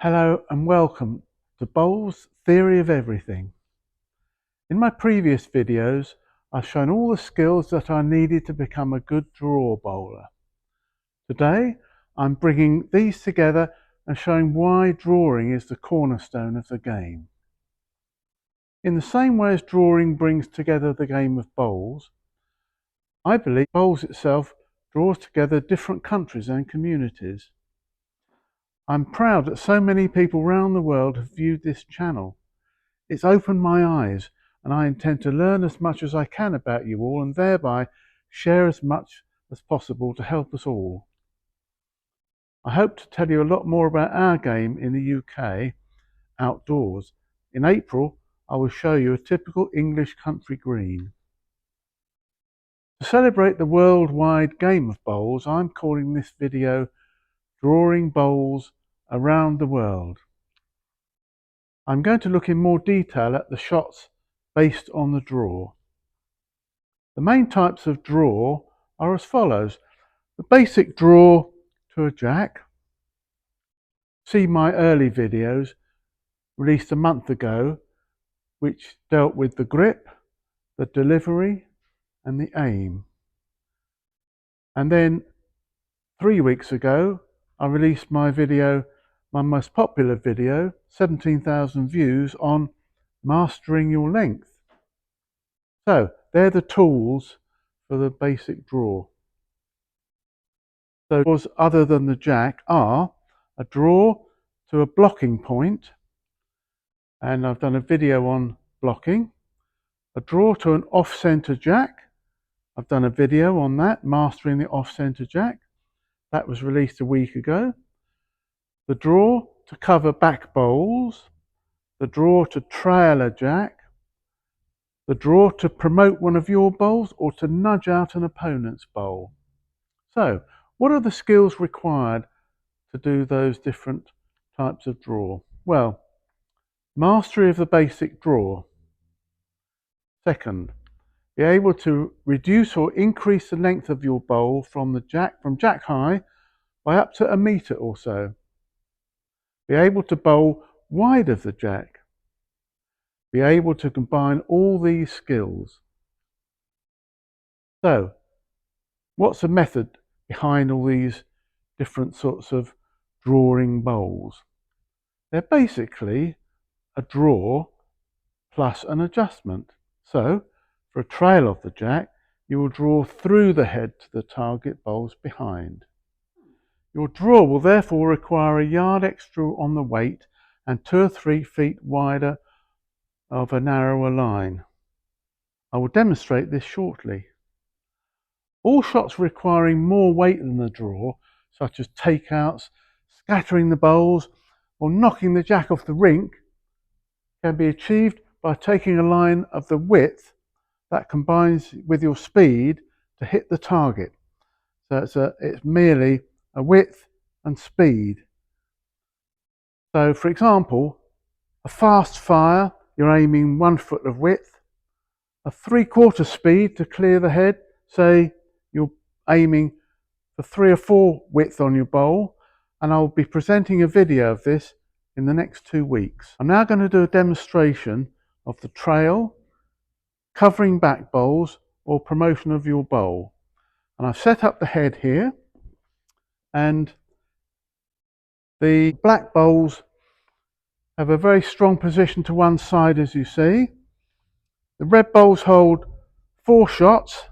Hello and welcome to Bowls' Theory of Everything. In my previous videos, I've shown all the skills that I needed to become a good draw bowler. Today, I'm bringing these together and showing why drawing is the cornerstone of the game. In the same way as drawing brings together the game of bowls, I believe bowls itself draws together different countries and communities. I'm proud that so many people around the world have viewed this channel. It's opened my eyes, and I intend to learn as much as I can about you all and thereby share as much as possible to help us all. I hope to tell you a lot more about our game in the UK outdoors. In April, I will show you a typical English country green. To celebrate the worldwide game of bowls, I'm calling this video Drawing Bowls Around the World. I'm going to look in more detail at the shots based on the draw. The main types of draw are as follows. The basic draw to a jack. See my early videos released a month ago which dealt with the grip, the delivery and the aim. And then 3 weeks ago I released my video, my most popular video, 17,000 views, on mastering your length. So they're the tools for the basic draw. So draws other than the jack are a draw to a blocking point, and I've done a video on blocking. A draw to an off-center jack, I've done a video on that, mastering the off-center jack. That was released a week ago. The draw to cover back bowls, the draw to trail a jack, the draw to promote one of your bowls or to nudge out an opponent's bowl. So, what are the skills required to do those different types of draw? Well, mastery of the basic draw. Second, be able to reduce or increase the length of your bowl from jack high by up to 1 meter or so. Be able to bowl wide of the jack. Be able to combine all these skills. So, what's the method behind all these different sorts of drawing bowls? They're basically a draw plus an adjustment. So, for a trail of the jack, you will draw through the head to the target bowls behind. Your draw will therefore require a yard extra on the weight and 2 or 3 feet wider of a narrower line. I will demonstrate this shortly. All shots requiring more weight than the draw, such as takeouts, scattering the bowls, or knocking the jack off the rink, can be achieved by taking a line of the width that combines with your speed to hit the target. So it's merely a width and speed. So for example, a fast fire, you're aiming 1 foot of width. A 3/4 speed to clear the head, say you're aiming for 3 or 4 width on your bowl, and I'll be presenting a video of this in the next 2 weeks. I'm now going to do a demonstration of the trail, covering back bowls, or promotion of your bowl. And I've set up the head here, and the black bowls have a very strong position to one side, as you see. The red bowls hold 4 shots,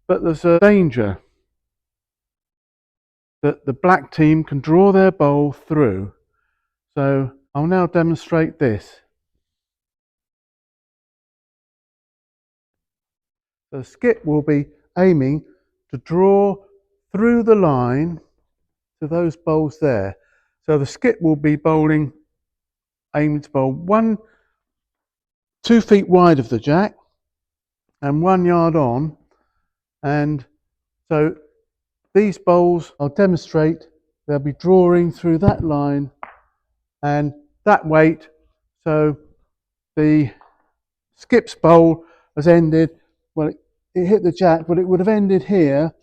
but there's a danger that the black team can draw their bowl through. So I'll now demonstrate this. The skip will be aiming to draw through the line to those bowls there. So the skip will be bowling, aiming to bowl 2 feet wide of the jack and 1 yard on. And so these bowls, I'll demonstrate, they'll be drawing through that line and that weight. So the skip's bowl has ended, well, it hit the jack, but it would have ended here,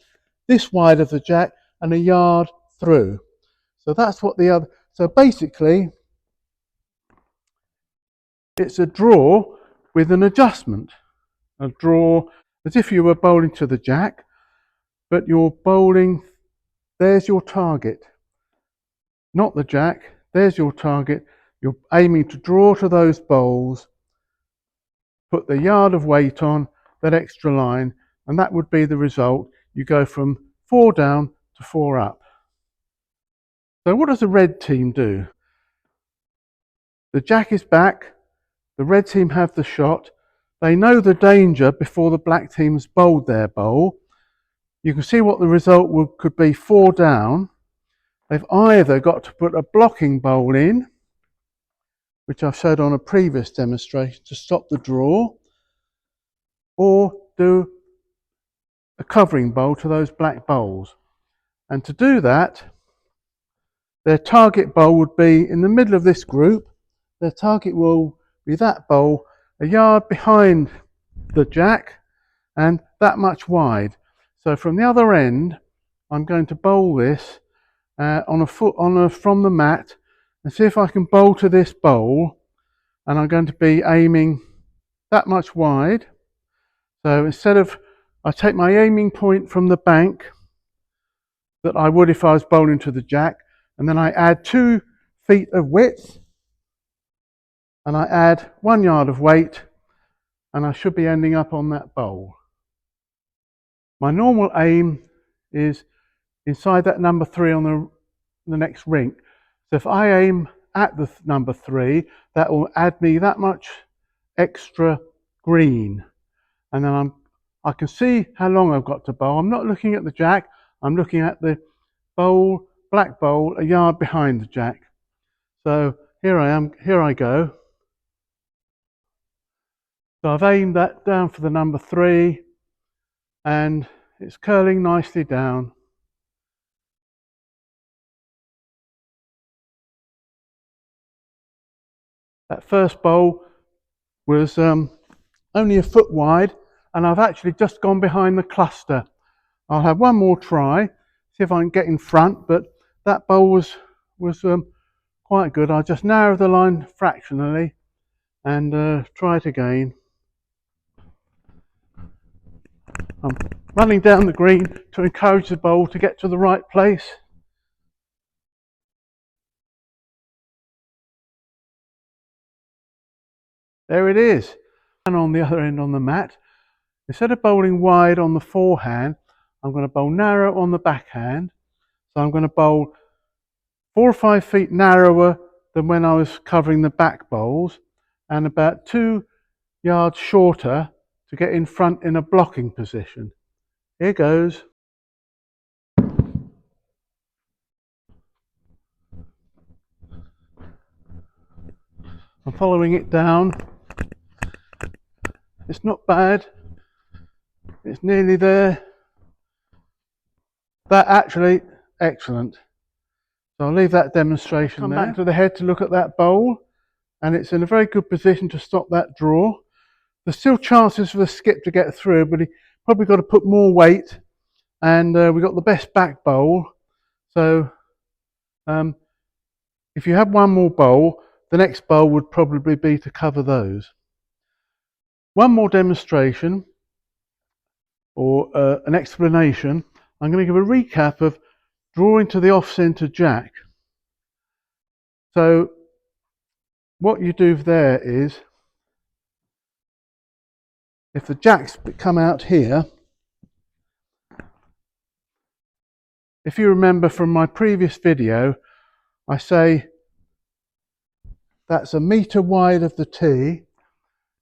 this wide of the jack and 1 yard through. So that's what So basically, it's a draw with an adjustment. A draw as if you were bowling to the jack, but you're bowling, there's your target, not the jack, there's your target. You're aiming to draw to those bowls, put the yard of weight on that extra line, and that would be the result. You go from 4 down to 4 up. So what does the red team do? The jack is back, the red team have the shot, they know the danger before the black team's bowled their bowl. You can see what the result could be 4 down. They've either got to put a blocking bowl in, which I've showed on a previous demonstration to stop the draw, or do a covering bowl to those black bowls. And to do that, their target bowl would be in the middle of this group. Their target will be that bowl a yard behind the jack and that much wide. So from the other end, I'm going to bowl this from the mat and see if I can bowl to this bowl, and I'm going to be aiming that much wide. So instead of, I take my aiming point from the bank that I would if I was bowling to the jack, and then I add 2 feet of width and I add 1 yard of weight, and I should be ending up on that bowl. My normal aim is inside that number 3 on the next rink. So if I aim at the number 3, that will add me that much extra green, and then I can see how long I've got to bowl. I'm not looking at the jack, I'm looking at the bowl, black bowl, a yard behind the jack. So here I am, here I go. So I've aimed that down for the number 3 and it's curling nicely down. That first bowl was only a foot wide, and I've actually just gone behind the cluster. I'll have one more try, see if I can get in front, but that bowl was quite good. I'll just narrow the line fractionally and try it again. I'm running down the green to encourage the bowl to get to the right place. There it is. And on the other end on the mat, instead of bowling wide on the forehand, I'm going to bowl narrow on the backhand. So I'm going to bowl 4 or 5 feet narrower than when I was covering the back bowls, and about 2 yards shorter to get in front in a blocking position. Here goes. I'm following it down. It's not bad. It's nearly there. That actually, excellent. So I'll leave that demonstration there. Come back to the head to look at that bowl, and it's in a very good position to stop that draw. There's still chances for the skip to get through, but he probably got to put more weight, and we got the best back bowl. So if you have one more bowl, the next bowl would probably be to cover those. One more demonstration, or an explanation. I'm going to give a recap of drawing to the off-centre jack. So what you do there is, if the jacks come out here, if you remember from my previous video, I say that's a metre wide of the tee.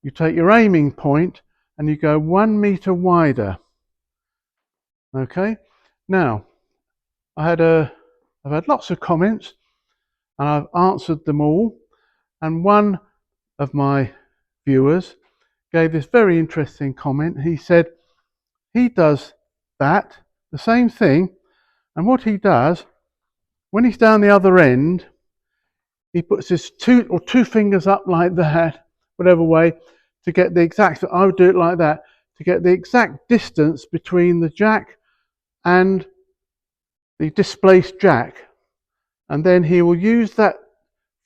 You take your aiming point and you go 1 metre wider. Okay, now I've had lots of comments and I've answered them all, and one of my viewers gave this very interesting comment. He said he does that, the same thing, and what he does, when he's down the other end, he puts his two fingers up like that, whatever way, to get the exact, I would do it like that, to get the exact distance between the jack and the displaced jack. and then he will use that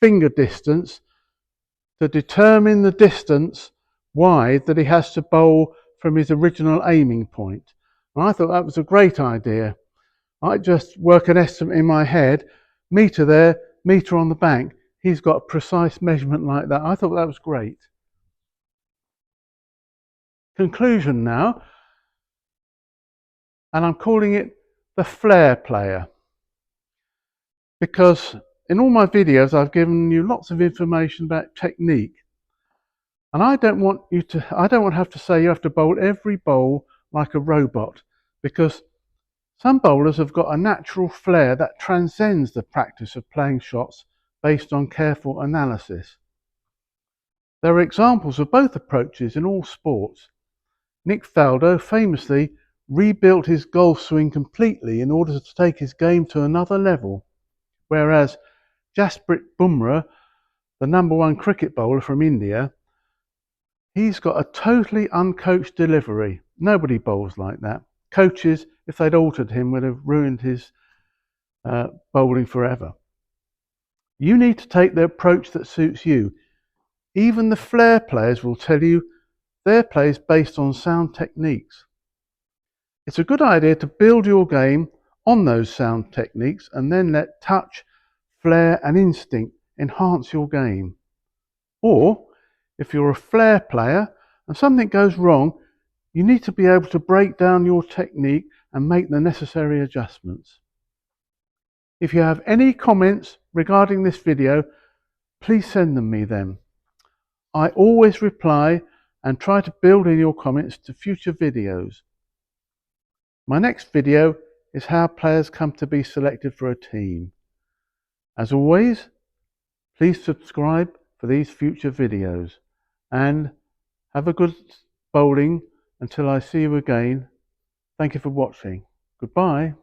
finger distance to determine the distance wide that he has to bowl from his original aiming point. And I thought that was a great idea. I just work an estimate in my head, metre there, metre on the bank. He's got a precise measurement like that. I thought that was great. Conclusion now, and I'm calling it the flair player, because in all my videos I've given you lots of information about technique, and I don't want to have to say you have to bowl every bowl like a robot, because some bowlers have got a natural flair that transcends the practice of playing shots based on careful analysis. There are examples of both approaches in all sports. Nick Faldo famously rebuilt his golf swing completely in order to take his game to another level, whereas Jasprit Bumrah, the #1 cricket bowler from India, he's got a totally uncoached delivery. Nobody bowls like that. Coaches, if they'd altered him, would have ruined his bowling forever. You need to take the approach that suits you. Even the flair players will tell you their play is based on sound techniques. It's a good idea to build your game on those sound techniques and then let touch, flair and instinct enhance your game. Or, if you're a flair player and something goes wrong, you need to be able to break down your technique and make the necessary adjustments. If you have any comments regarding this video, please send them me then. I always reply and try to build in your comments to future videos. My next video is how players come to be selected for a team. As always, please subscribe for these future videos and have a good bowling until I see you again. Thank you for watching. Goodbye.